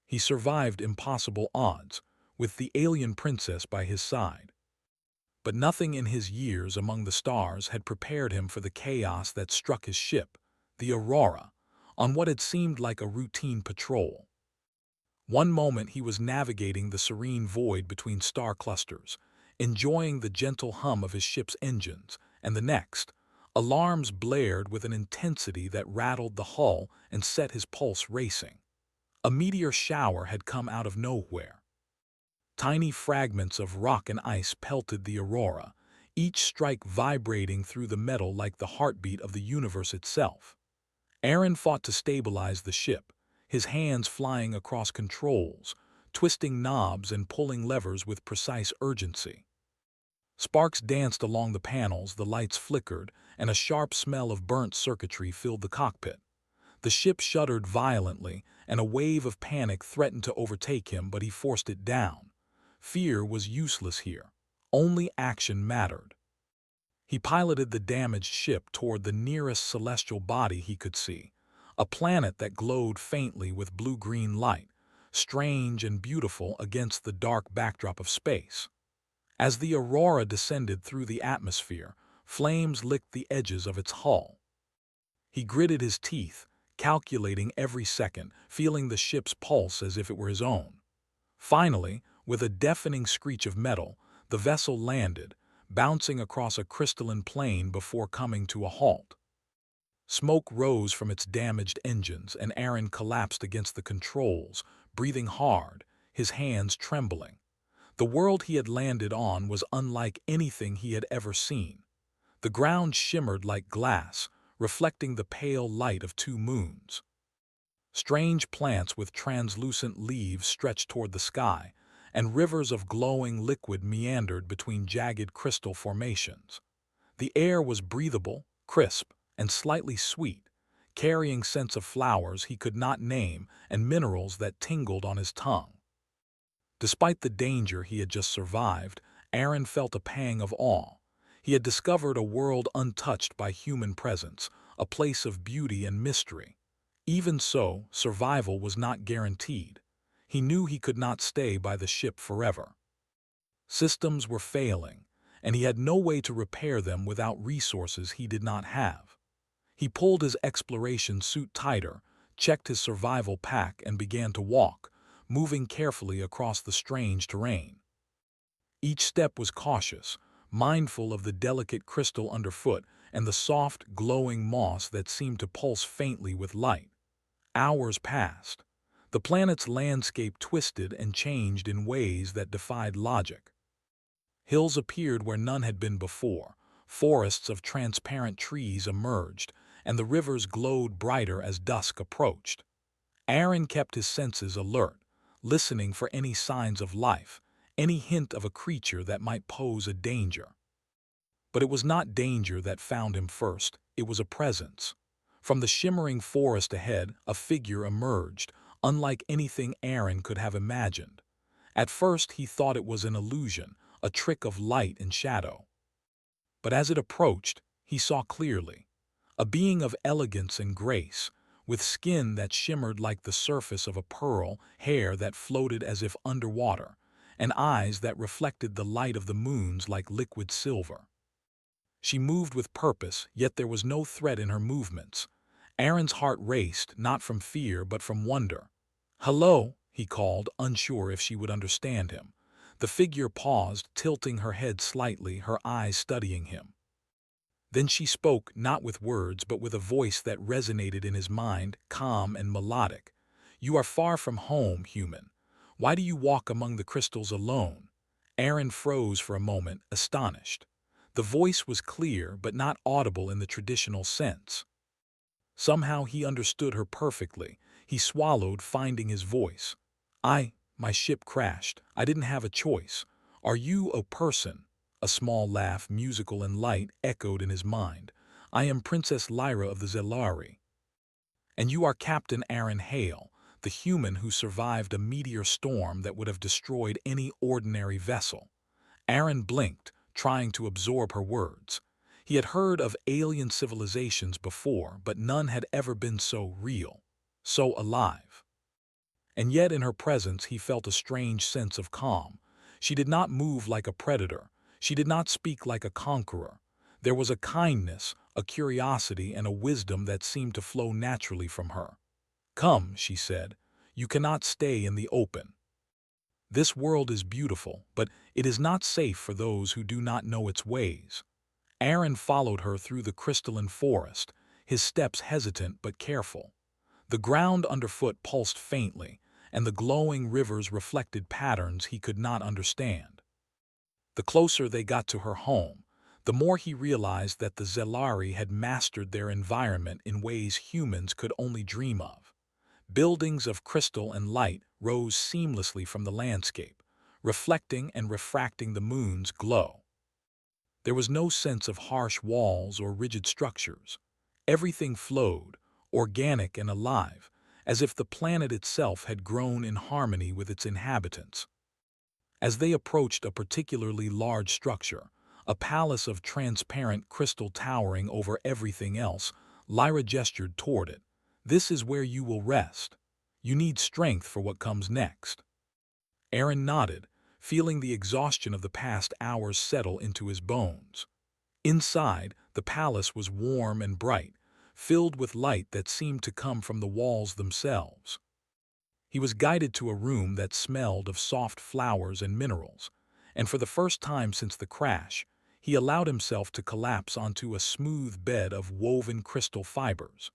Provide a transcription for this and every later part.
He survived impossible odds, with the alien princess by his side. But nothing in his years among the stars had prepared him for the chaos that struck his ship, the Aurora, on what had seemed like a routine patrol. One moment he was navigating the serene void between star clusters, enjoying the gentle hum of his ship's engines, and the next, alarms blared with an intensity that rattled the hull and set his pulse racing. A meteor shower had come out of nowhere. Tiny fragments of rock and ice pelted the Aurora, each strike vibrating through the metal like the heartbeat of the universe itself. Aaron fought to stabilize the ship, his hands flying across controls, twisting knobs and pulling levers with precise urgency. Sparks danced along the panels, the lights flickered, and a sharp smell of burnt circuitry filled the cockpit. The ship shuddered violently, and a wave of panic threatened to overtake him, but he forced it down. Fear was useless here. Only action mattered. He piloted the damaged ship toward the nearest celestial body he could see, a planet that glowed faintly with blue-green light, strange and beautiful against the dark backdrop of space. As the Aurora descended through the atmosphere, flames licked the edges of its hull. He gritted his teeth, calculating every second, feeling the ship's pulse as if it were his own. Finally, with a deafening screech of metal, the vessel landed, bouncing across a crystalline plain before coming to a halt. Smoke rose from its damaged engines, and Aaron collapsed against the controls, breathing hard, his hands trembling. The world he had landed on was unlike anything he had ever seen. The ground shimmered like glass, reflecting the pale light of two moons. Strange plants with translucent leaves stretched toward the sky, and rivers of glowing liquid meandered between jagged crystal formations. The air was breathable, crisp, and slightly sweet, carrying scents of flowers he could not name and minerals that tingled on his tongue. Despite the danger he had just survived, Aaron felt a pang of awe. He had discovered a world untouched by human presence, a place of beauty and mystery. Even so, survival was not guaranteed. He knew he could not stay by the ship forever. Systems were failing, and he had no way to repair them without resources he did not have. He pulled his exploration suit tighter, checked his survival pack, and began to walk, moving carefully across the strange terrain. Each step was cautious, mindful of the delicate crystal underfoot and the soft, glowing moss that seemed to pulse faintly with light. Hours passed. The planet's landscape twisted and changed in ways that defied logic. Hills appeared where none had been before, forests of transparent trees emerged, and the rivers glowed brighter as dusk approached. Aaron kept his senses alert, listening for any signs of life, any hint of a creature that might pose a danger. But it was not danger that found him first, it was a presence. From the shimmering forest ahead, a figure emerged, unlike anything Aaron could have imagined. At first he thought it was an illusion, a trick of light and shadow. But as it approached, he saw clearly. A being of elegance and grace, with skin that shimmered like the surface of a pearl, hair that floated as if underwater, and eyes that reflected the light of the moons like liquid silver. She moved with purpose, yet there was no threat in her movements. Aaron's heart raced, not from fear but from wonder. "Hello," he called, unsure if she would understand him. The figure paused, tilting her head slightly, her eyes studying him. Then she spoke, not with words but with a voice that resonated in his mind, calm and melodic. "You are far from home, human. Why do you walk among the crystals alone?" Aaron froze for a moment, astonished. The voice was clear but not audible in the traditional sense. Somehow he understood her perfectly. He swallowed, finding his voice. My ship crashed. I didn't have a choice. Are you a person?" A small laugh, musical and light, echoed in his mind. "I am Princess Lyra of the Zelari. And you are Captain Aaron Hale, the human who survived a meteor storm that would have destroyed any ordinary vessel." Aaron blinked, trying to absorb her words. He had heard of alien civilizations before, but none had ever been so real, so alive. and yet in her presence he felt a strange sense of calm. She did not move like a predator. She did not speak like a conqueror. There was a kindness, a curiosity, and a wisdom that seemed to flow naturally from her. "Come," she said, "you cannot stay in the open. This world is beautiful, but it is not safe for those who do not know its ways." Aaron followed her through the crystalline forest, his steps hesitant but careful. The ground underfoot pulsed faintly, and the glowing rivers reflected patterns he could not understand. The closer they got to her home, the more he realized that the Zelari had mastered their environment in ways humans could only dream of. Buildings of crystal and light rose seamlessly from the landscape, reflecting and refracting the moon's glow. There was no sense of harsh walls or rigid structures. Everything flowed, organic and alive, as if the planet itself had grown in harmony with its inhabitants. As they approached a particularly large structure, a palace of transparent crystal towering over everything else, Lyra gestured toward it. "This is where you will rest. You need strength for what comes next." Aaron nodded, feeling the exhaustion of the past hours settle into his bones. Inside, the palace was warm and bright, filled with light that seemed to come from the walls themselves. He was guided to a room that smelled of soft flowers and minerals, and for the first time since the crash, he allowed himself to collapse onto a smooth bed of woven crystal fibers.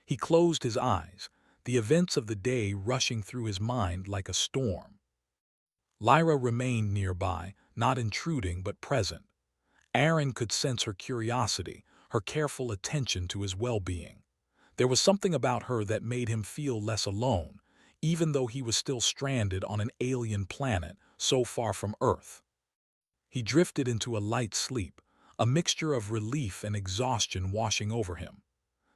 He closed his eyes, the events of the day rushing through his mind like a storm. Lyra remained nearby, not intruding but present. Aaron could sense her curiosity, her careful attention to his well-being. There was something about her that made him feel less alone, even though he was still stranded on an alien planet so far from Earth. He drifted into a light sleep, a mixture of relief and exhaustion washing over him.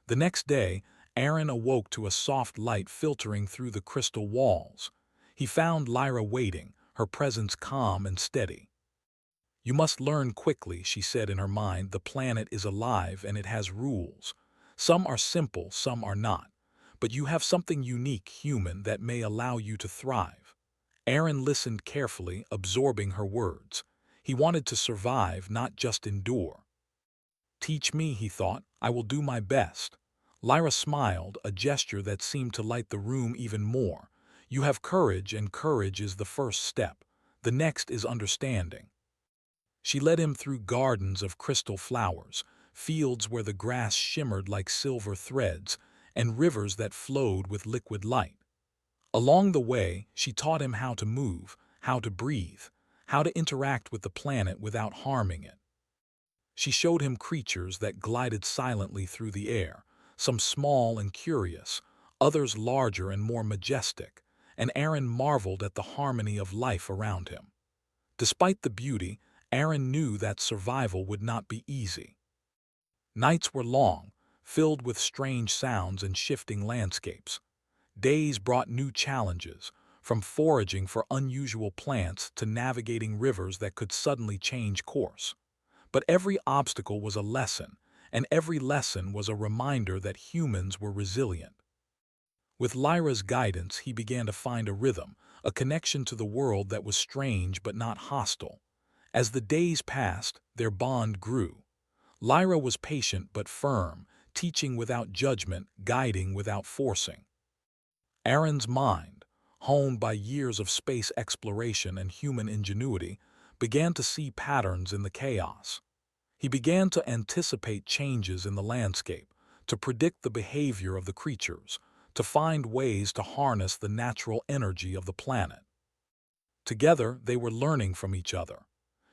The next day, Aaron awoke to a soft light filtering through the crystal walls. He found Lyra waiting, her presence calm and steady. "You must learn quickly," she said in her mind. "The planet is alive and it has rules. Some are simple, some are not. But you have something unique, human, that may allow you to thrive." Aaron listened carefully, absorbing her words. He wanted to survive, not just endure. "Teach me," he thought. "I will do my best." Lyra smiled, a gesture that seemed to light the room even more. "You have courage, and courage is the first step. The next is understanding." She led him through gardens of crystal flowers, fields where the grass shimmered like silver threads, and rivers that flowed with liquid light. Along the way, she taught him how to move, how to breathe, how to interact with the planet without harming it. She showed him creatures that glided silently through the air, some small and curious, others larger and more majestic, and Aaron marveled at the harmony of life around him. Despite the beauty, Aaron knew that survival would not be easy. Nights were long, filled with strange sounds and shifting landscapes. Days brought new challenges, from foraging for unusual plants to navigating rivers that could suddenly change course. But every obstacle was a lesson, and every lesson was a reminder that humans were resilient. With Lyra's guidance, he began to find a rhythm, a connection to the world that was strange but not hostile. As the days passed, their bond grew. Lyra was patient but firm, teaching without judgment, guiding without forcing. Aaron's mind, honed by years of space exploration and human ingenuity, began to see patterns in the chaos. He began to anticipate changes in the landscape, to predict the behavior of the creatures, to find ways to harness the natural energy of the planet. Together, they were learning from each other.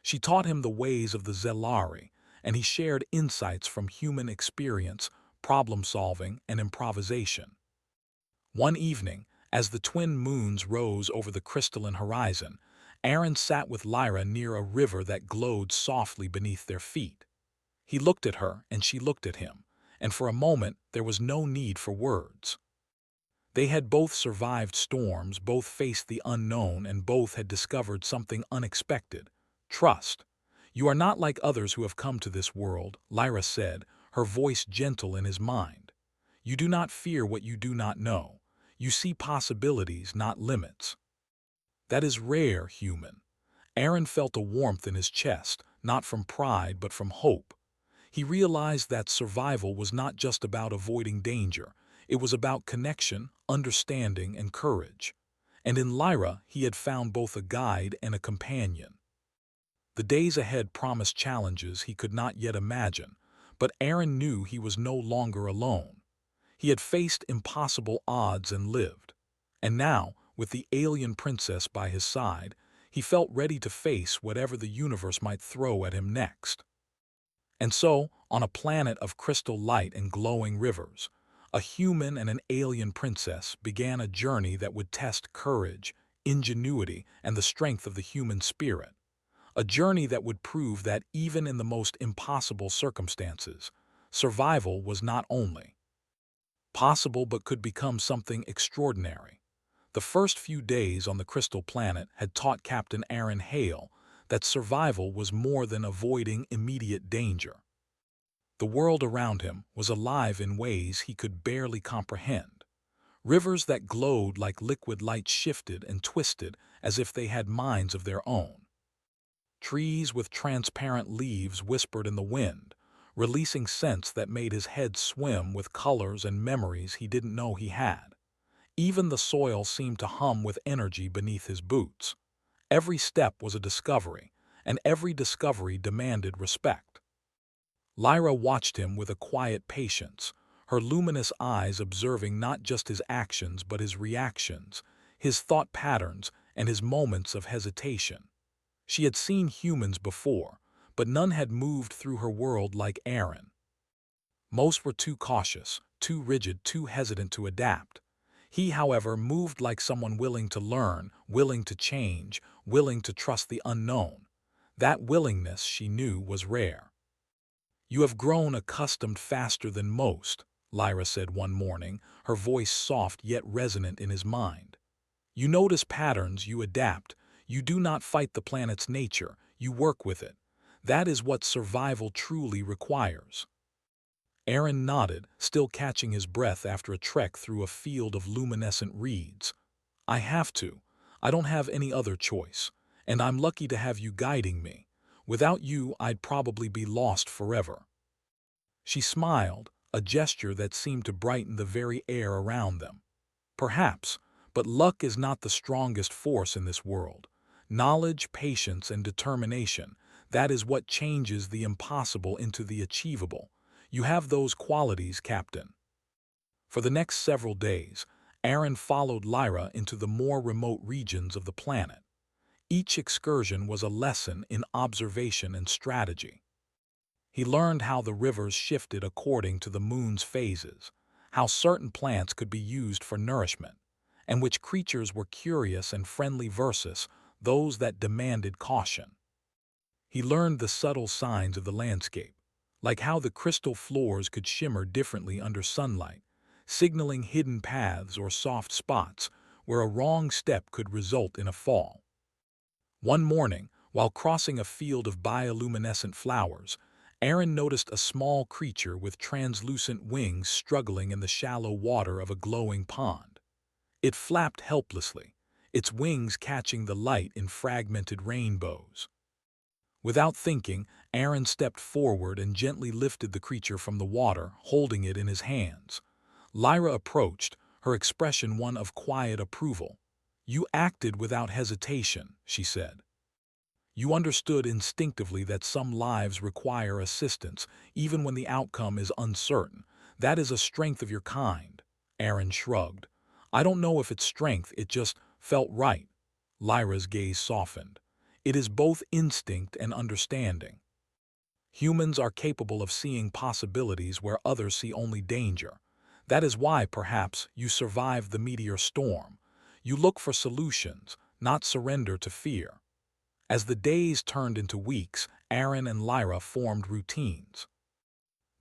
She taught him the ways of the Zelari, and he shared insights from human experience, problem-solving, and improvisation. One evening, as the twin moons rose over the crystalline horizon, Aaron sat with Lyra near a river that glowed softly beneath their feet. He looked at her, and she looked at him, and for a moment there was no need for words. They had both survived storms, both faced the unknown, and both had discovered something unexpected: trust. "You are not like others who have come to this world," Lyra said, her voice gentle in his mind. "You do not fear what you do not know. You see possibilities, not limits. That is rare, human. Aaron felt a warmth in his chest, not from pride but from hope. He realized that survival was not just about avoiding danger. It was about connection, understanding, and courage. And in Lyra, he had found both a guide and a companion. The days ahead promised challenges he could not yet imagine, but Aaron knew he was no longer alone. He had faced impossible odds and lived. And now, with the alien princess by his side, he felt ready to face whatever the universe might throw at him next. And so, on a planet of crystal light and glowing rivers, a human and an alien princess began a journey that would test courage, ingenuity, and the strength of the human spirit. A journey that would prove that even in the most impossible circumstances, survival was not only possible but could become something extraordinary. The first few days on the crystal planet had taught Captain Aaron Hale that survival was more than avoiding immediate danger. The world around him was alive in ways he could barely comprehend. Rivers that glowed like liquid light shifted and twisted as if they had minds of their own. Trees with transparent leaves whispered in the wind, releasing scents that made his head swim with colors and memories he didn't know he had. Even the soil seemed to hum with energy beneath his boots. Every step was a discovery, and every discovery demanded respect. Lyra watched him with a quiet patience, her luminous eyes observing not just his actions but his reactions, his thought patterns, and his moments of hesitation. She had seen humans before, but none had moved through her world like Aaron. Most were too cautious, too rigid, too hesitant to adapt. He, however, moved like someone willing to learn, willing to change, willing to trust the unknown. That willingness, she knew, was rare. "You have grown accustomed faster than most," Lyra said one morning, her voice soft yet resonant in his mind. "You notice patterns, you adapt. You do not fight the planet's nature, you work with it. That is what survival truly requires." Aaron nodded, still catching his breath after a trek through a field of luminescent reeds. "I have to. I don't have any other choice. And I'm lucky to have you guiding me. Without you, I'd probably be lost forever." She smiled, a gesture that seemed to brighten the very air around them. "Perhaps, but luck is not the strongest force in this world. Knowledge, patience, and determination, that is what changes the impossible into the achievable. You have those qualities, Captain." For the next several days, Aaron followed Lyra into the more remote regions of the planet. Each excursion was a lesson in observation and strategy. He learned how the rivers shifted according to the moon's phases, how certain plants could be used for nourishment, and which creatures were curious and friendly versus those that demanded caution. He learned the subtle signs of the landscape, like how the crystal floors could shimmer differently under sunlight, signaling hidden paths or soft spots where a wrong step could result in a fall. One morning, while crossing a field of bioluminescent flowers, Aaron noticed a small creature with translucent wings struggling in the shallow water of a glowing pond. It flapped helplessly, its wings catching the light in fragmented rainbows. Without thinking, Aaron stepped forward and gently lifted the creature from the water, holding it in his hands. Lyra approached, her expression one of quiet approval. "You acted without hesitation," she said. "You understood instinctively that some lives require assistance, even when the outcome is uncertain. That is a strength of your kind." Aaron shrugged. "I don't know if it's strength, it just felt right." Lyra's gaze softened. "It is both instinct and understanding. Humans are capable of seeing possibilities where others see only danger. That is why, perhaps, you survived the meteor storm. You look for solutions, not surrender to fear." As the days turned into weeks, Aaron and Lyra formed routines.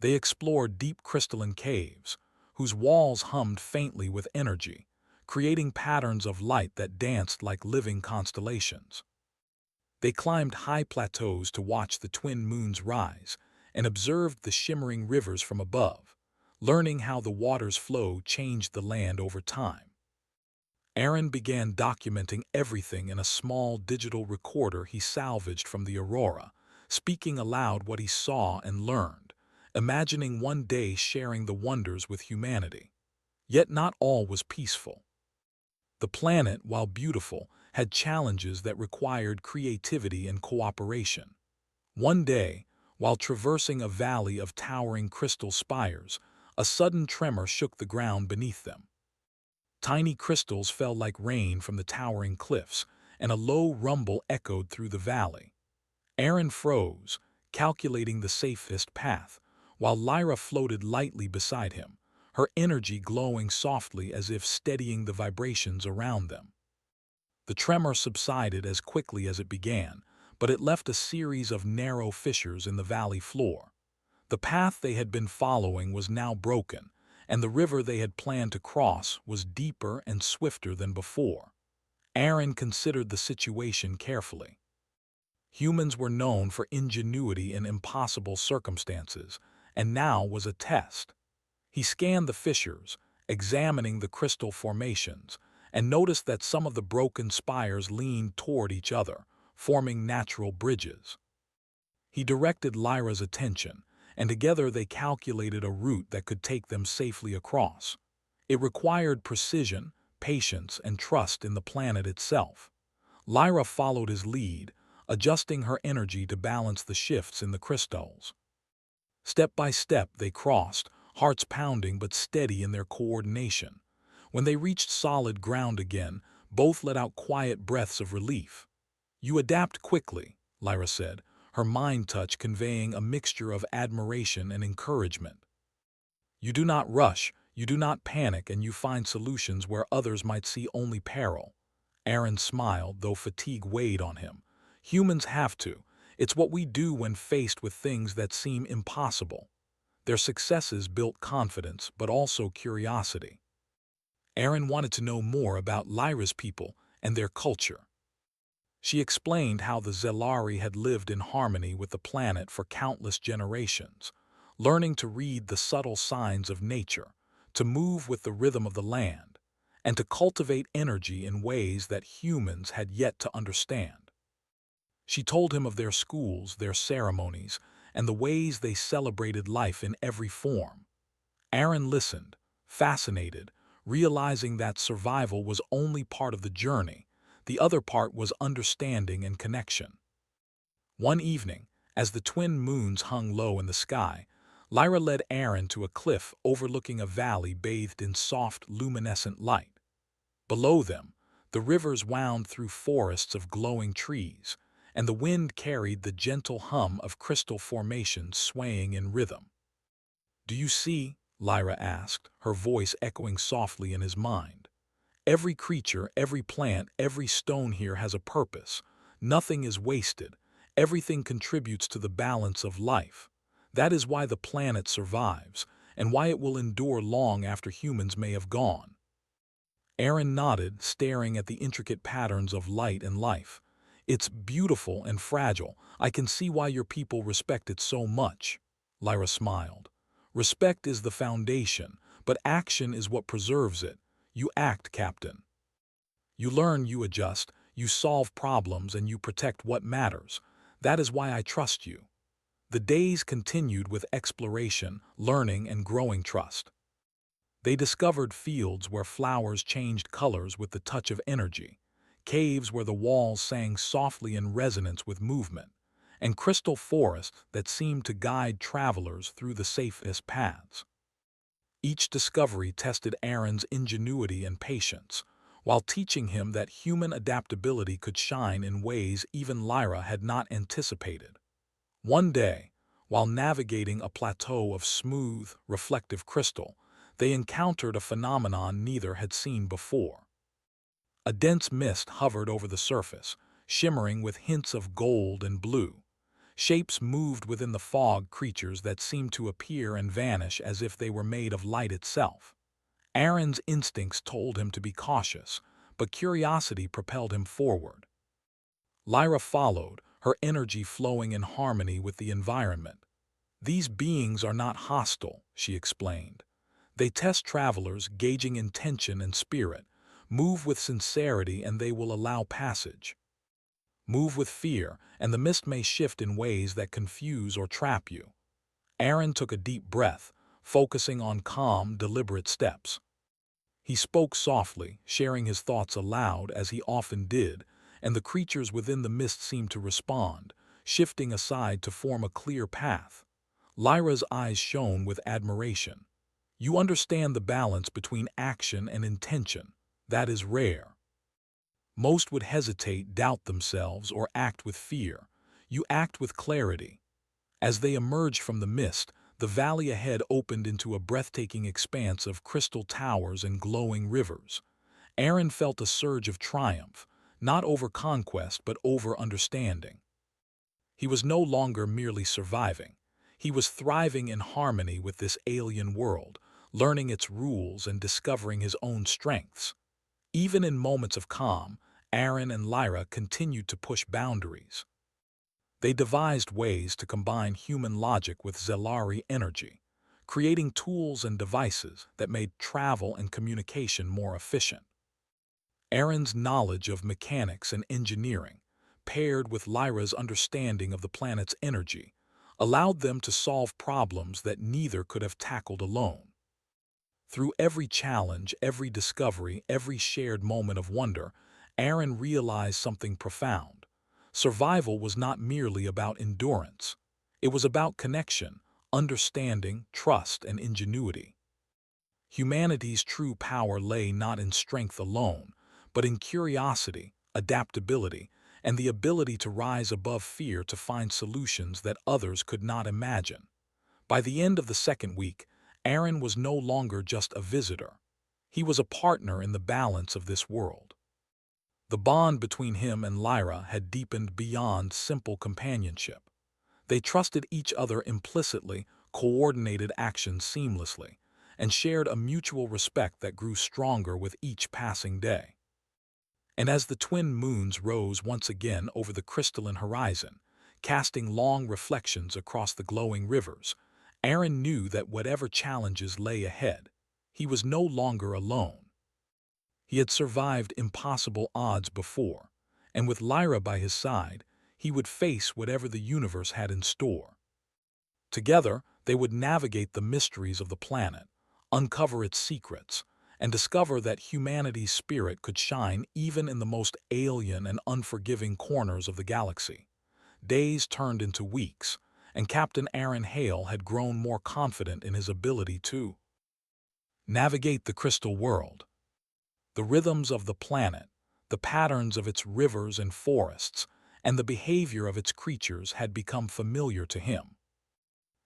They explored deep crystalline caves, whose walls hummed faintly with energy, creating patterns of light that danced like living constellations. They climbed high plateaus to watch the twin moons rise and observed the shimmering rivers from above, learning how the water's flow changed the land over time. Aaron began documenting everything in a small digital recorder he salvaged from the Aurora, speaking aloud what he saw and learned, imagining one day sharing the wonders with humanity. Yet not all was peaceful. The planet, while beautiful, had challenges that required creativity and cooperation. One day, while traversing a valley of towering crystal spires, a sudden tremor shook the ground beneath them. Tiny crystals fell like rain from the towering cliffs, and a low rumble echoed through the valley. Aaron froze, calculating the safest path, while Lyra floated lightly beside him, her energy glowing softly as if steadying the vibrations around them. The tremor subsided as quickly as it began, but it left a series of narrow fissures in the valley floor. The path they had been following was now broken, and the river they had planned to cross was deeper and swifter than before. Aaron considered the situation carefully. Humans were known for ingenuity in impossible circumstances, and now was a test. He scanned the fissures, examining the crystal formations, and noticed that some of the broken spires leaned toward each other, forming natural bridges. He directed Lyra's attention, and together they calculated a route that could take them safely across. It required precision, patience, and trust in the planet itself. Lyra followed his lead, adjusting her energy to balance the shifts in the crystals. Step by step they crossed, hearts pounding but steady in their coordination. When they reached solid ground again, both let out quiet breaths of relief. "You adapt quickly," Lyra said, her mind touch conveying a mixture of admiration and encouragement. "You do not rush, you do not panic, and you find solutions where others might see only peril." Aaron smiled, though fatigue weighed on him. "Humans have to. It's what we do when faced with things that seem impossible." Their successes built confidence, but also curiosity. Aaron wanted to know more about Lyra's people and their culture. She explained how the Zelari had lived in harmony with the planet for countless generations, learning to read the subtle signs of nature, to move with the rhythm of the land, and to cultivate energy in ways that humans had yet to understand. She told him of their schools, their ceremonies, and the ways they celebrated life in every form. Aaron listened, fascinated, realizing that survival was only part of the journey. The other part was understanding and connection. One evening, as the twin moons hung low in the sky, Lyra led Aaron to a cliff overlooking a valley bathed in soft, luminescent light. Below them, the rivers wound through forests of glowing trees, and the wind carried the gentle hum of crystal formations swaying in rhythm. "Do you see?" Lyra asked, her voice echoing softly in his mind. "Every creature, every plant, every stone here has a purpose. Nothing is wasted. Everything contributes to the balance of life. That is why the planet survives, and why it will endure long after humans may have gone." Aaron nodded, staring at the intricate patterns of light and life. "It's beautiful and fragile. I can see why your people respect it so much." Lyra smiled. "Respect is the foundation, but action is what preserves it. You act, Captain. You learn, you adjust, you solve problems, and you protect what matters. That is why I trust you." The days continued with exploration, learning, and growing trust. They discovered fields where flowers changed colors with the touch of energy, caves where the walls sang softly in resonance with movement, and crystal forests that seemed to guide travelers through the safest paths. Each discovery tested Aaron's ingenuity and patience, while teaching him that human adaptability could shine in ways even Lyra had not anticipated. One day, while navigating a plateau of smooth, reflective crystal, they encountered a phenomenon neither had seen before. A dense mist hovered over the surface, shimmering with hints of gold and blue. Shapes moved within the fog, creatures that seemed to appear and vanish as if they were made of light itself. Aaron's instincts told him to be cautious, but curiosity propelled him forward. Lyra followed, her energy flowing in harmony with the environment. "These beings are not hostile," she explained. "They test travelers, gauging intention and spirit, Move with sincerity and they will allow passage. Move with fear, and the mist may shift in ways that confuse or trap you. Aaron took a deep breath, focusing on calm, deliberate steps. He spoke softly, sharing his thoughts aloud as he often did, and the creatures within the mist seemed to respond, shifting aside to form a clear path. Lyra's eyes shone with admiration. You understand the balance between action and intention. That is rare. Most would hesitate, doubt themselves, or act with fear. You act with clarity. As they emerged from the mist, the valley ahead opened into a breathtaking expanse of crystal towers and glowing rivers. Aaron felt a surge of triumph, not over conquest but over understanding. He was no longer merely surviving. He was thriving in harmony with this alien world, learning its rules and discovering his own strengths. Even in moments of calm, Aaron and Lyra continued to push boundaries. They devised ways to combine human logic with Zelari energy, creating tools and devices that made travel and communication more efficient. Aaron's knowledge of mechanics and engineering, paired with Lyra's understanding of the planet's energy, allowed them to solve problems that neither could have tackled alone. Through every challenge, every discovery, every shared moment of wonder, Aaron realized something profound. Survival was not merely about endurance. It was about connection, understanding, trust, and ingenuity. Humanity's true power lay not in strength alone, but in curiosity, adaptability, and the ability to rise above fear to find solutions that others could not imagine. By the end of the second week, Aaron was no longer just a visitor. He was a partner in the balance of this world. The bond between him and Lyra had deepened beyond simple companionship. They trusted each other implicitly, coordinated actions seamlessly, and shared a mutual respect that grew stronger with each passing day. And as the twin moons rose once again over the crystalline horizon, casting long reflections across the glowing rivers, Aaron knew that whatever challenges lay ahead, he was no longer alone. He had survived impossible odds before, and with Lyra by his side, he would face whatever the universe had in store. Together, they would navigate the mysteries of the planet, uncover its secrets, and discover that humanity's spirit could shine even in the most alien and unforgiving corners of the galaxy. Days turned into weeks, and Captain Aaron Hale had grown more confident in his ability to navigate the crystal world. The rhythms of the planet, the patterns of its rivers and forests, and the behavior of its creatures had become familiar to him.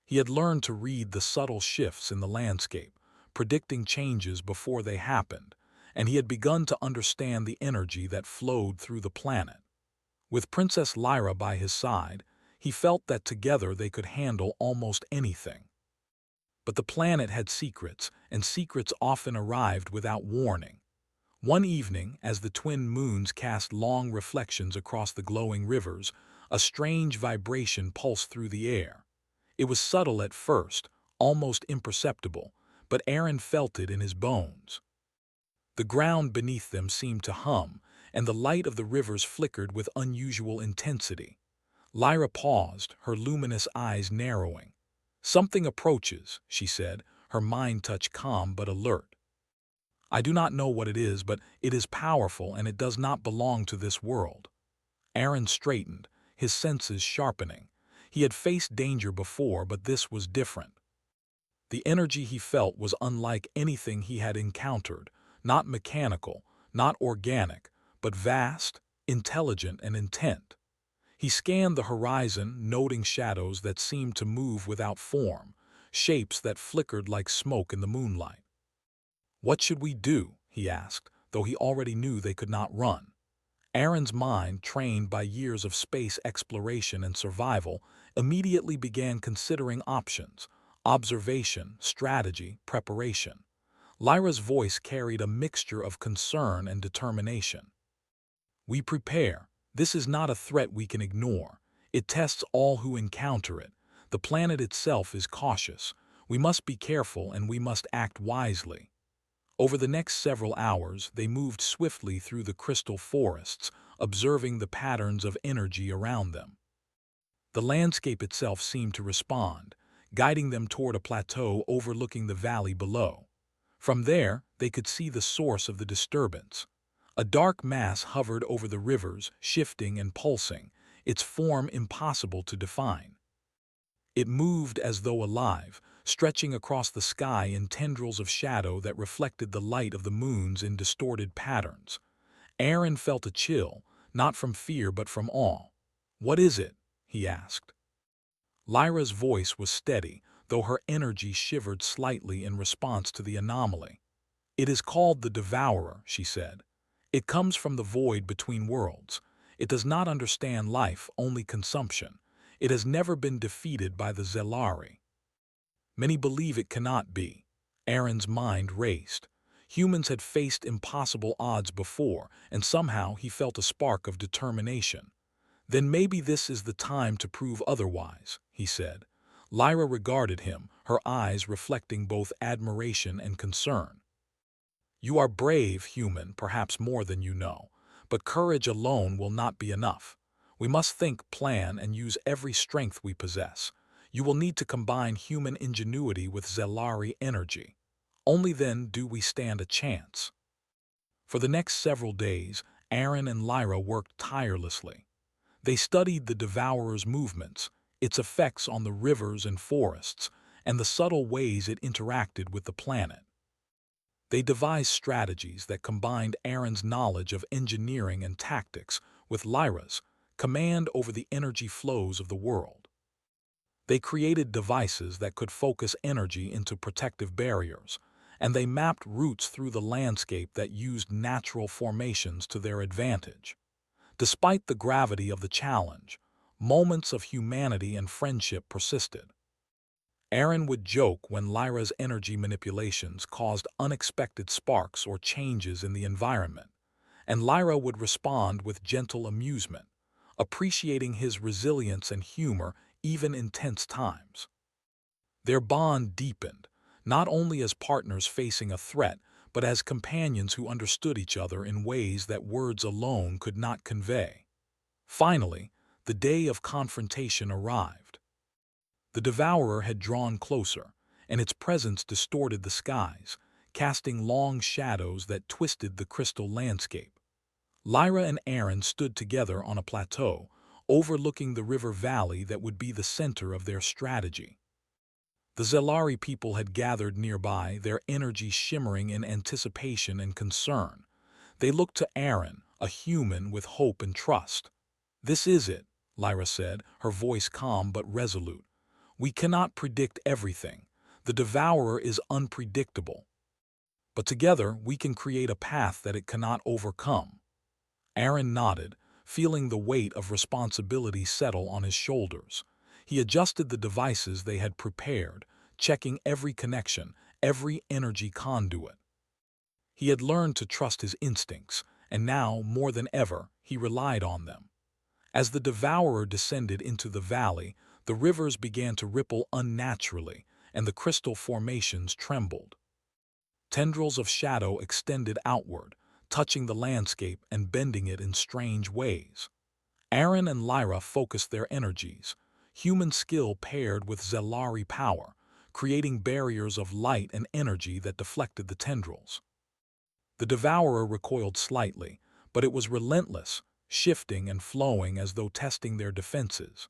He had learned to read the subtle shifts in the landscape, predicting changes before they happened, and he had begun to understand the energy that flowed through the planet. With Princess Lyra by his side, he felt that together they could handle almost anything. But the planet had secrets, and secrets often arrived without warning. One evening, as the twin moons cast long reflections across the glowing rivers, a strange vibration pulsed through the air. It was subtle at first, almost imperceptible, but Aaron felt it in his bones. The ground beneath them seemed to hum, and the light of the rivers flickered with unusual intensity. Lyra paused, her luminous eyes narrowing. "Something approaches," she said, her mind touch calm but alert. "I do not know what it is, but it is powerful and it does not belong to this world." Aaron straightened, his senses sharpening. He had faced danger before, but this was different. The energy he felt was unlike anything he had encountered, not mechanical, not organic, but vast, intelligent, and intent. He scanned the horizon, noting shadows that seemed to move without form, shapes that flickered like smoke in the moonlight. "What should we do?" he asked, though he already knew they could not run. Aaron's mind, trained by years of space exploration and survival, immediately began considering options: observation, strategy, preparation. Lyra's voice carried a mixture of concern and determination. "We prepare. This is not a threat we can ignore. It tests all who encounter it. The planet itself is cautious. We must be careful and we must act wisely." Over the next several hours, they moved swiftly through the crystal forests, observing the patterns of energy around them. The landscape itself seemed to respond, guiding them toward a plateau overlooking the valley below. From there, they could see the source of the disturbance. A dark mass hovered over the rivers, shifting and pulsing, its form impossible to define. It moved as though alive, stretching across the sky in tendrils of shadow that reflected the light of the moons in distorted patterns. Aaron felt a chill, not from fear but from awe. "What is it?" he asked. Lyra's voice was steady, though her energy shivered slightly in response to the anomaly. "It is called the Devourer," she said. "It comes from the void between worlds. It does not understand life, only consumption. It has never been defeated by the Zelari." Many believe it cannot be. Aaron's mind raced. Humans had faced impossible odds before, and somehow he felt a spark of determination. "Then maybe this is the time to prove otherwise," he said. Lyra regarded him, her eyes reflecting both admiration and concern. "You are brave, human, perhaps more than you know. But courage alone will not be enough. We must think, plan, and use every strength we possess. You will need to combine human ingenuity with Zelari energy. Only then do we stand a chance." For the next several days, Aaron and Lyra worked tirelessly. They studied the Devourer's movements, its effects on the rivers and forests, and the subtle ways it interacted with the planet. They devised strategies that combined Aaron's knowledge of engineering and tactics with Lyra's command over the energy flows of the world. They created devices that could focus energy into protective barriers, and they mapped routes through the landscape that used natural formations to their advantage. Despite the gravity of the challenge, moments of humanity and friendship persisted. Aaron would joke when Lyra's energy manipulations caused unexpected sparks or changes in the environment, and Lyra would respond with gentle amusement, appreciating his resilience and humor even in tense times. Their bond deepened, not only as partners facing a threat, but as companions who understood each other in ways that words alone could not convey. Finally, the day of confrontation arrived. The Devourer had drawn closer, and its presence distorted the skies, casting long shadows that twisted the crystal landscape. Lyra and Aaron stood together on a plateau, overlooking the river valley that would be the center of their strategy. The Zelari people had gathered nearby, their energy shimmering in anticipation and concern. They looked to Aaron, a human with hope and trust. "This is it," Lyra said, her voice calm but resolute. "We cannot predict everything. The Devourer is unpredictable. But together we can create a path that it cannot overcome." Aaron nodded, feeling the weight of responsibility settle on his shoulders. He adjusted the devices they had prepared, checking every connection, every energy conduit. He had learned to trust his instincts, and now, more than ever, he relied on them. As the Devourer descended into the valley, the rivers began to ripple unnaturally, and the crystal formations trembled. Tendrils of shadow extended outward, touching the landscape and bending it in strange ways. Aaron and Lyra focused their energies, human skill paired with Zelari power, creating barriers of light and energy that deflected the tendrils. The Devourer recoiled slightly, but it was relentless, shifting and flowing as though testing their defenses.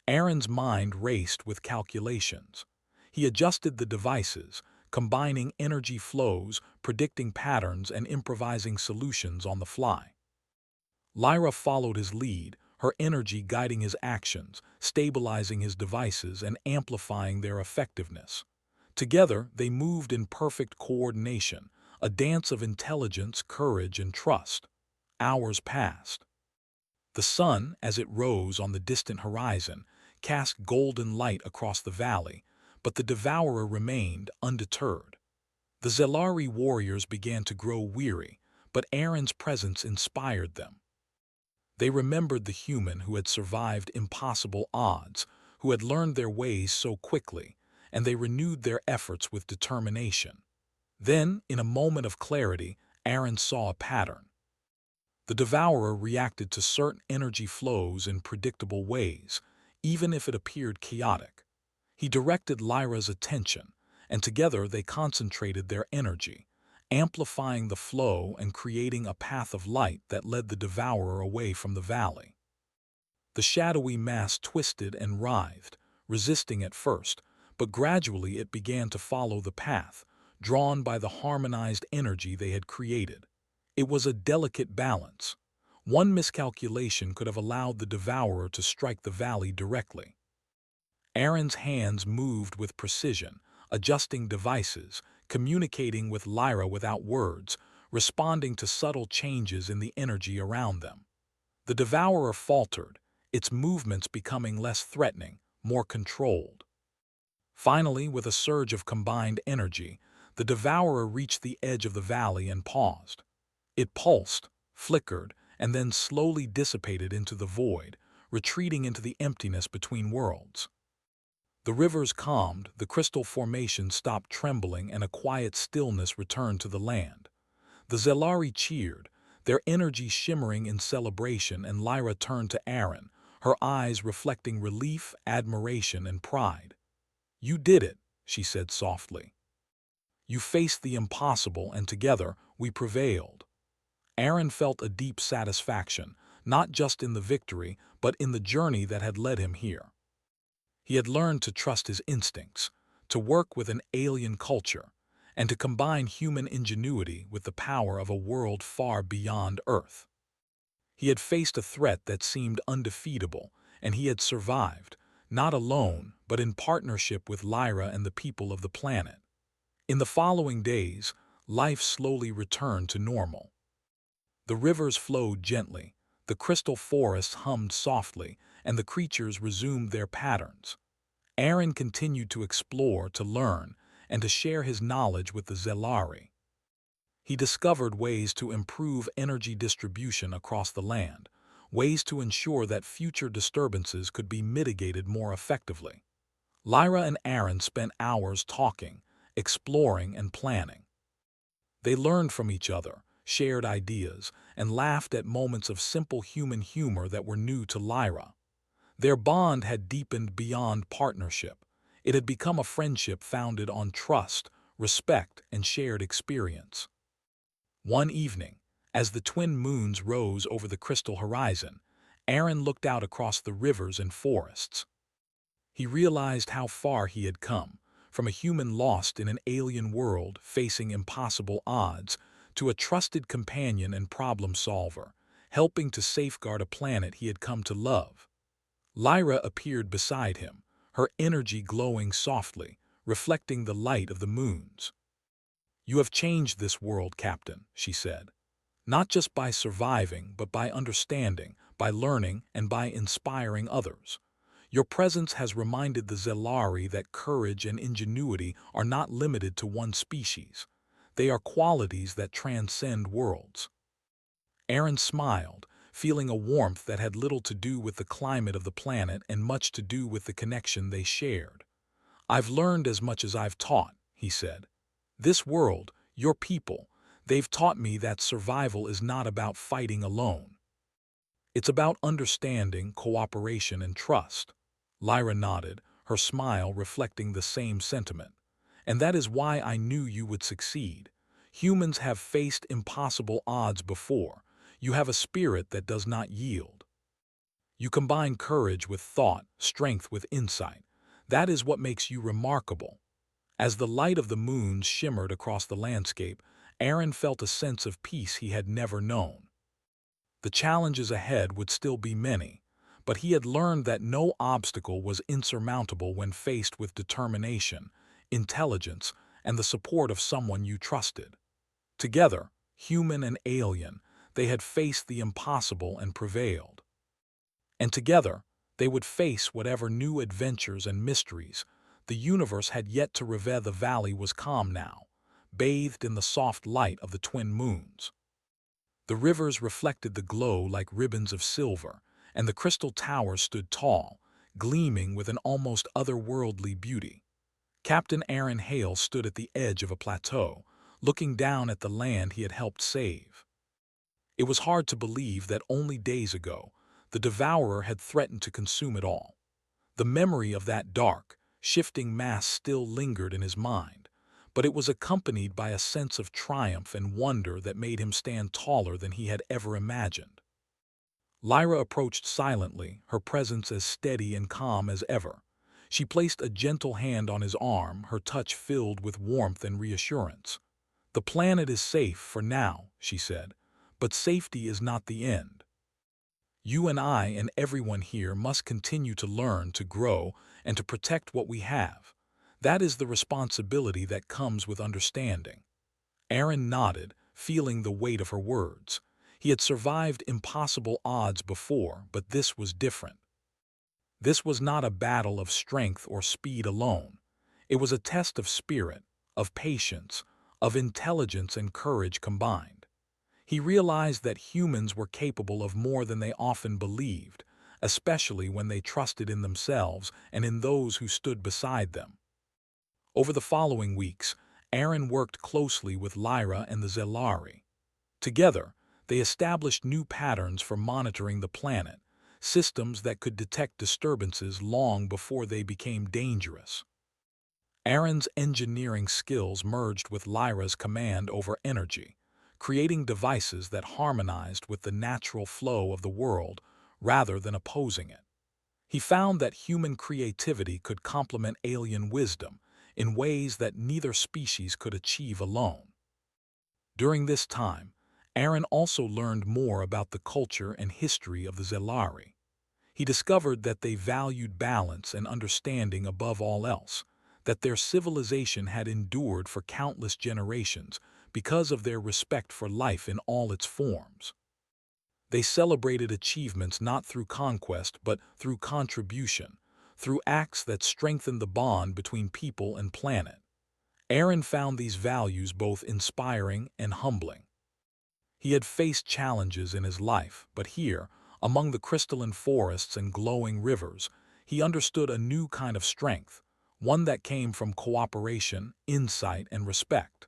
Aaron's mind raced with calculations. He adjusted the devices, combining energy flows, predicting patterns, and improvising solutions on the fly. Lyra followed his lead, her energy guiding his actions, stabilizing his devices, and amplifying their effectiveness. Together, they moved in perfect coordination, a dance of intelligence, courage, and trust. Hours passed. The sun, as it rose on the distant horizon, cast golden light across the valley, but the Devourer remained undeterred. The Zelari warriors began to grow weary, but Aaron's presence inspired them. They remembered the human who had survived impossible odds, who had learned their ways so quickly, and they renewed their efforts with determination. Then, in a moment of clarity, Aaron saw a pattern. The devourer reacted to certain energy flows in predictable ways, even if it appeared chaotic. He directed Lyra's attention, and together they concentrated their energy, amplifying the flow and creating a path of light that led the devourer away from the valley. The shadowy mass twisted and writhed, resisting at first, but gradually it began to follow the path, drawn by the harmonized energy they had created. It was a delicate balance. One miscalculation could have allowed the devourer to strike the valley directly. Aaron's hands moved with precision, adjusting devices, communicating with Lyra without words, responding to subtle changes in the energy around them. The devourer faltered, its movements becoming less threatening, more controlled. Finally, with a surge of combined energy, the devourer reached the edge of the valley and paused. It pulsed, flickered, and then slowly dissipated into the void, retreating into the emptiness between worlds. The rivers calmed, the crystal formation stopped trembling, and a quiet stillness returned to the land. The Zelari cheered, their energy shimmering in celebration, and Lyra turned to Aaron, her eyes reflecting relief, admiration, and pride. "You did it," she said softly. "You faced the impossible, and together we prevailed." Aaron felt a deep satisfaction, not just in the victory, but in the journey that had led him here. He had learned to trust his instincts, to work with an alien culture, and to combine human ingenuity with the power of a world far beyond Earth. He had faced a threat that seemed undefeatable, and he had survived, not alone, but in partnership with Lyra and the people of the planet. In the following days, life slowly returned to normal. The rivers flowed gently, the crystal forests hummed softly, and the creatures resumed their patterns. Aaron continued to explore, to learn, and to share his knowledge with the Zelari. He discovered ways to improve energy distribution across the land, ways to ensure that future disturbances could be mitigated more effectively. Lyra and Aaron spent hours talking, exploring, and planning. They learned from each other, shared ideas, and laughed at moments of simple human humor that were new to Lyra. Their bond had deepened beyond partnership. It had become a friendship founded on trust, respect, and shared experience. One evening, as the twin moons rose over the crystal horizon, Aaron looked out across the rivers and forests. He realized how far he had come, from a human lost in an alien world facing impossible odds, to a trusted companion and problem solver, helping to safeguard a planet he had come to love. Lyra appeared beside him, her energy glowing softly, reflecting the light of the moons. "You have changed this world, Captain," she said. "Not just by surviving, but by understanding, by learning, and by inspiring others. Your presence has reminded the Zelari that courage and ingenuity are not limited to one species. They are qualities that transcend worlds." Aaron smiled, feeling a warmth that had little to do with the climate of the planet and much to do with the connection they shared. "I've learned as much as I've taught," he said. "This world, your people, they've taught me that survival is not about fighting alone. It's about understanding, cooperation, and trust." Lyra nodded, her smile reflecting the same sentiment. "And that is why I knew you would succeed. Humans have faced impossible odds before. You have a spirit that does not yield. You combine courage with thought, strength with insight. That is what makes you remarkable." As the light of the moons shimmered across the landscape, Aaron felt a sense of peace he had never known. The challenges ahead would still be many, but he had learned that no obstacle was insurmountable when faced with determination, intelligence, and the support of someone you trusted. Together, human and alien, they had faced the impossible and prevailed. And together, they would face whatever new adventures and mysteries. The universe had yet to reveal. The valley was calm now, bathed in the soft light of the twin moons. The rivers reflected the glow like ribbons of silver, and the crystal towers stood tall, gleaming with an almost otherworldly beauty. Captain Aaron Hale stood at the edge of a plateau, looking down at the land he had helped save. It was hard to believe that only days ago, the devourer had threatened to consume it all. The memory of that dark, shifting mass still lingered in his mind, but it was accompanied by a sense of triumph and wonder that made him stand taller than he had ever imagined. Lyra approached silently, her presence as steady and calm as ever. She placed a gentle hand on his arm, her touch filled with warmth and reassurance. "The planet is safe for now," she said, "but safety is not the end. You and I and everyone here must continue to learn, to grow, and to protect what we have. That is the responsibility that comes with understanding." Aaron nodded, feeling the weight of her words. He had survived impossible odds before, but this was different. This was not a battle of strength or speed alone. It was a test of spirit, of patience, of intelligence and courage combined. He realized that humans were capable of more than they often believed, especially when they trusted in themselves and in those who stood beside them. Over the following weeks, Aaron worked closely with Lyra and the Zelari. Together, they established new patterns for monitoring the planet, systems that could detect disturbances long before they became dangerous. Aaron's engineering skills merged with Lyra's command over energy, creating devices that harmonized with the natural flow of the world rather than opposing it. He found that human creativity could complement alien wisdom in ways that neither species could achieve alone. During this time, Aaron also learned more about the culture and history of the Zelari. He discovered that they valued balance and understanding above all else, that their civilization had endured for countless generations because of their respect for life in all its forms. They celebrated achievements not through conquest but through contribution, through acts that strengthened the bond between people and planet. Aaron found these values both inspiring and humbling. He had faced challenges in his life, but here, among the crystalline forests and glowing rivers, he understood a new kind of strength, one that came from cooperation, insight, and respect.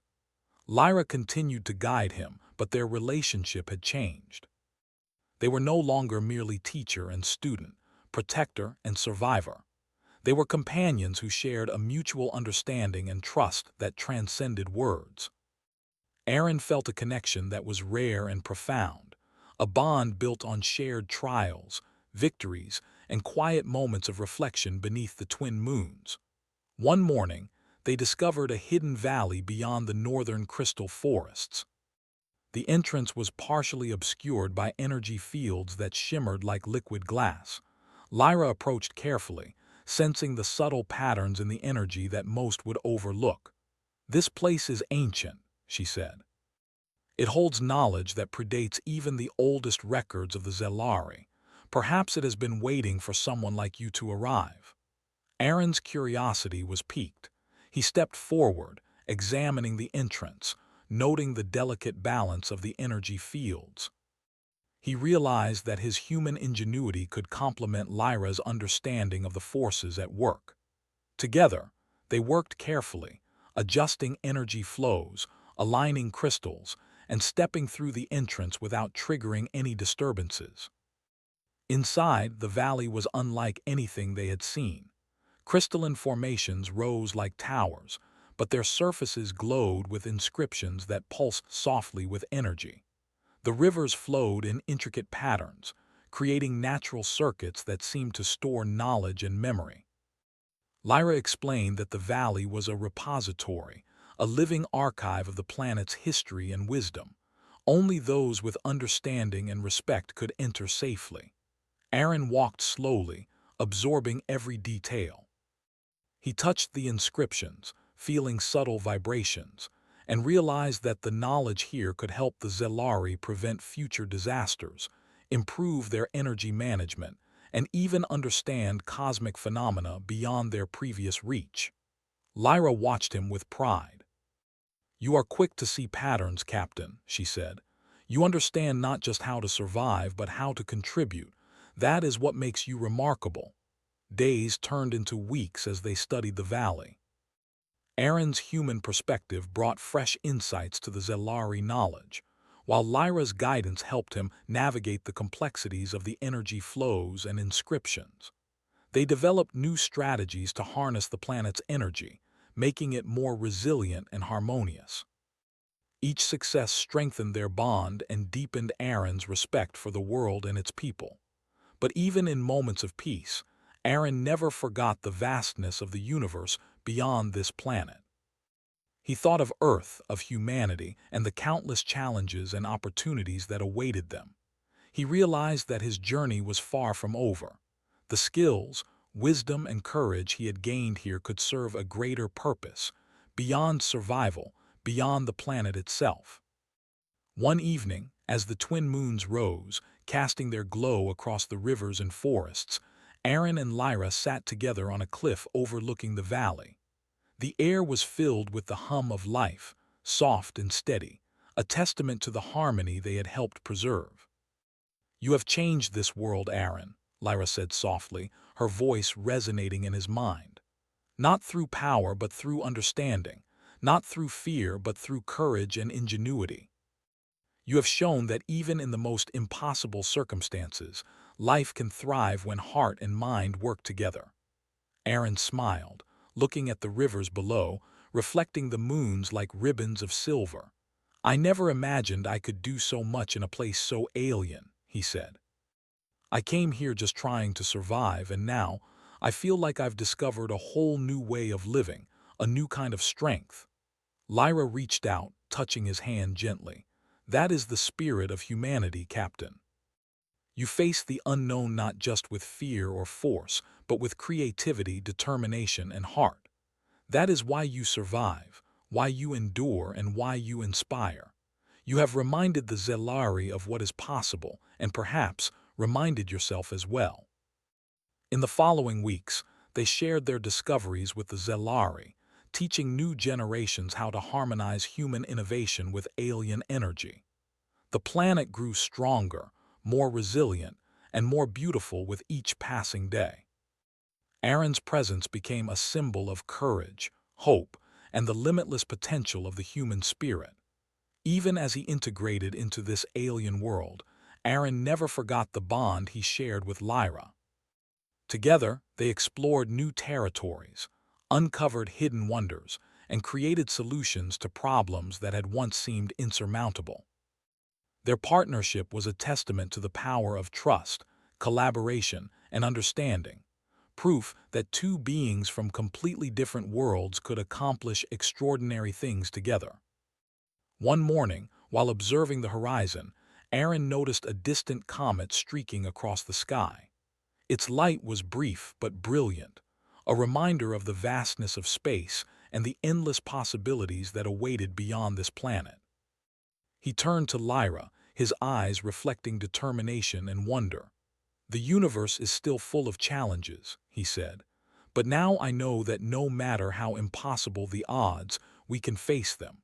Lyra continued to guide him, but their relationship had changed. They were no longer merely teacher and student, protector and survivor. They were companions who shared a mutual understanding and trust that transcended words. Aaron felt a connection that was rare and profound, a bond built on shared trials, victories, and quiet moments of reflection beneath the twin moons. One morning, they discovered a hidden valley beyond the northern crystal forests. The entrance was partially obscured by energy fields that shimmered like liquid glass. Lyra approached carefully, sensing the subtle patterns in the energy that most would overlook. "This place is ancient," she said. "It holds knowledge that predates even the oldest records of the Zelari. Perhaps it has been waiting for someone like you to arrive." Aaron's curiosity was piqued. He stepped forward, examining the entrance, noting the delicate balance of the energy fields. He realized that his human ingenuity could complement Lyra's understanding of the forces at work. Together, they worked carefully, adjusting energy flows, aligning crystals, and stepping through the entrance without triggering any disturbances. Inside, the valley was unlike anything they had seen. Crystalline formations rose like towers, but their surfaces glowed with inscriptions that pulsed softly with energy. The rivers flowed in intricate patterns, creating natural circuits that seemed to store knowledge and memory. Lyra explained that the valley was a repository, a living archive of the planet's history and wisdom. Only those with understanding and respect could enter safely. Aaron walked slowly, absorbing every detail. He touched the inscriptions, feeling subtle vibrations, and realized that the knowledge here could help the Zelari prevent future disasters, improve their energy management, and even understand cosmic phenomena beyond their previous reach. Lyra watched him with pride. "You are quick to see patterns, Captain," she said. "You understand not just how to survive, but how to contribute. That is what makes you remarkable." Days turned into weeks as they studied the valley. Aaron's human perspective brought fresh insights to the Zelari knowledge, while Lyra's guidance helped him navigate the complexities of the energy flows and inscriptions. They developed new strategies to harness the planet's energy, making it more resilient and harmonious. Each success strengthened their bond and deepened Aaron's respect for the world and its people. But even in moments of peace, Aaron never forgot the vastness of the universe beyond this planet. He thought of Earth, of humanity, and the countless challenges and opportunities that awaited them. He realized that his journey was far from over. The skills, wisdom, and courage he had gained here could serve a greater purpose, beyond survival, beyond the planet itself. One evening, as the twin moons rose, casting their glow across the rivers and forests, Aaron and Lyra sat together on a cliff overlooking the valley. The air was filled with the hum of life, soft and steady, a testament to the harmony they had helped preserve. "You have changed this world, Aaron," Lyra said softly, her voice resonating in his mind. "Not through power but through understanding, not through fear but through courage and ingenuity. You have shown that even in the most impossible circumstances, life can thrive when heart and mind work together." Aaron smiled, looking at the rivers below, reflecting the moons like ribbons of silver. "I never imagined I could do so much in a place so alien," he said. "I came here just trying to survive, and now I feel like I've discovered a whole new way of living, a new kind of strength." Lyra reached out, touching his hand gently. "That is the spirit of humanity, Captain. You face the unknown not just with fear or force, but with creativity, determination, and heart. That is why you survive, why you endure, and why you inspire. You have reminded the Zelari of what is possible, and perhaps reminded yourself as well." In the following weeks, they shared their discoveries with the Zelari, teaching new generations how to harmonize human innovation with alien energy. The planet grew stronger, more resilient, and more beautiful with each passing day. Aaron's presence became a symbol of courage, hope, and the limitless potential of the human spirit. Even as he integrated into this alien world, Aaron never forgot the bond he shared with Lyra. Together, they explored new territories, uncovered hidden wonders, and created solutions to problems that had once seemed insurmountable. Their partnership was a testament to the power of trust, collaboration, and understanding, proof that two beings from completely different worlds could accomplish extraordinary things together. One morning, while observing the horizon, Aaron noticed a distant comet streaking across the sky. Its light was brief but brilliant, a reminder of the vastness of space and the endless possibilities that awaited beyond this planet. He turned to Lyra, his eyes reflecting determination and wonder. "The universe is still full of challenges," he said, "but now I know that no matter how impossible the odds, we can face them.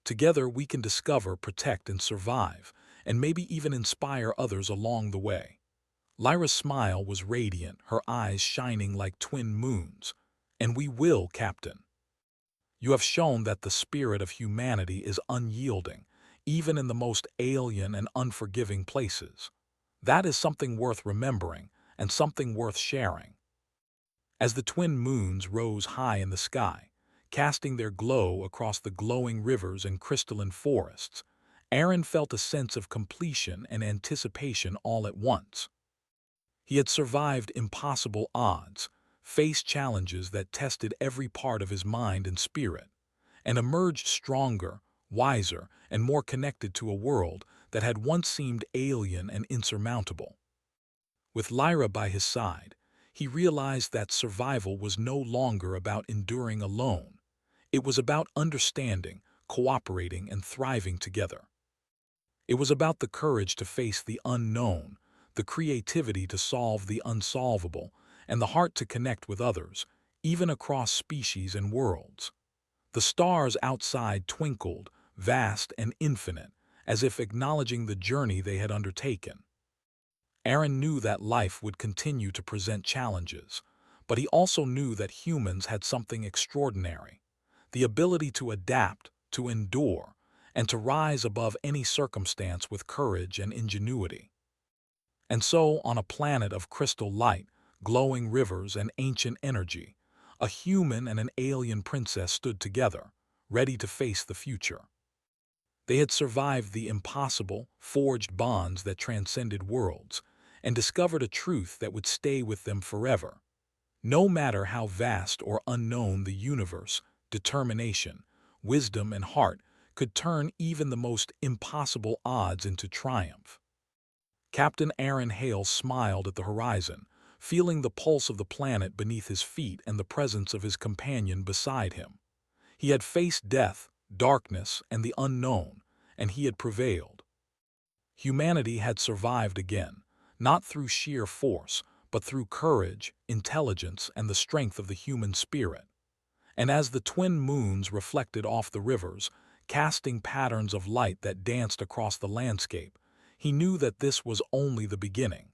Together we can discover, protect, and survive, and maybe even inspire others along the way." Lyra's smile was radiant, her eyes shining like twin moons. "And we will, Captain. You have shown that the spirit of humanity is unyielding, even in the most alien and unforgiving places. That is something worth remembering and something worth sharing." As the twin moons rose high in the sky, casting their glow across the glowing rivers and crystalline forests, Aaron felt a sense of completion and anticipation all at once. He had survived impossible odds, faced challenges that tested every part of his mind and spirit, and emerged stronger, wiser, and more connected to a world that had once seemed alien and insurmountable. With Lyra by his side, he realized that survival was no longer about enduring alone. It was about understanding, cooperating, and thriving together. It was about the courage to face the unknown, the creativity to solve the unsolvable, and the heart to connect with others, even across species and worlds. The stars outside twinkled, vast and infinite, as if acknowledging the journey they had undertaken. Aaron knew that life would continue to present challenges, but he also knew that humans had something extraordinary. the ability to adapt, to endure, and to rise above any circumstance with courage and ingenuity. And so, on a planet of crystal light, glowing rivers, and ancient energy, a human and an alien princess stood together, ready to face the future. They had survived the impossible, forged bonds that transcended worlds, and discovered a truth that would stay with them forever. No matter how vast or unknown the universe, determination, wisdom, and heart could turn even the most impossible odds into triumph. Captain Aaron Hale smiled at the horizon, feeling the pulse of the planet beneath his feet and the presence of his companion beside him. He had faced death, darkness, and the unknown, and he had prevailed. Humanity had survived again, not through sheer force, but through courage, intelligence, and the strength of the human spirit. And as the twin moons reflected off the rivers, casting patterns of light that danced across the landscape, he knew that this was only the beginning.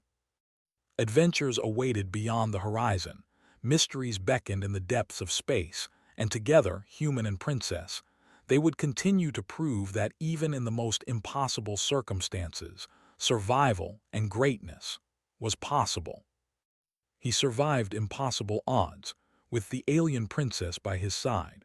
Adventures awaited beyond the horizon, mysteries beckoned in the depths of space, and together, human and princess, they would continue to prove that even in the most impossible circumstances, survival and greatness was possible. He survived impossible odds, with the alien princess by his side,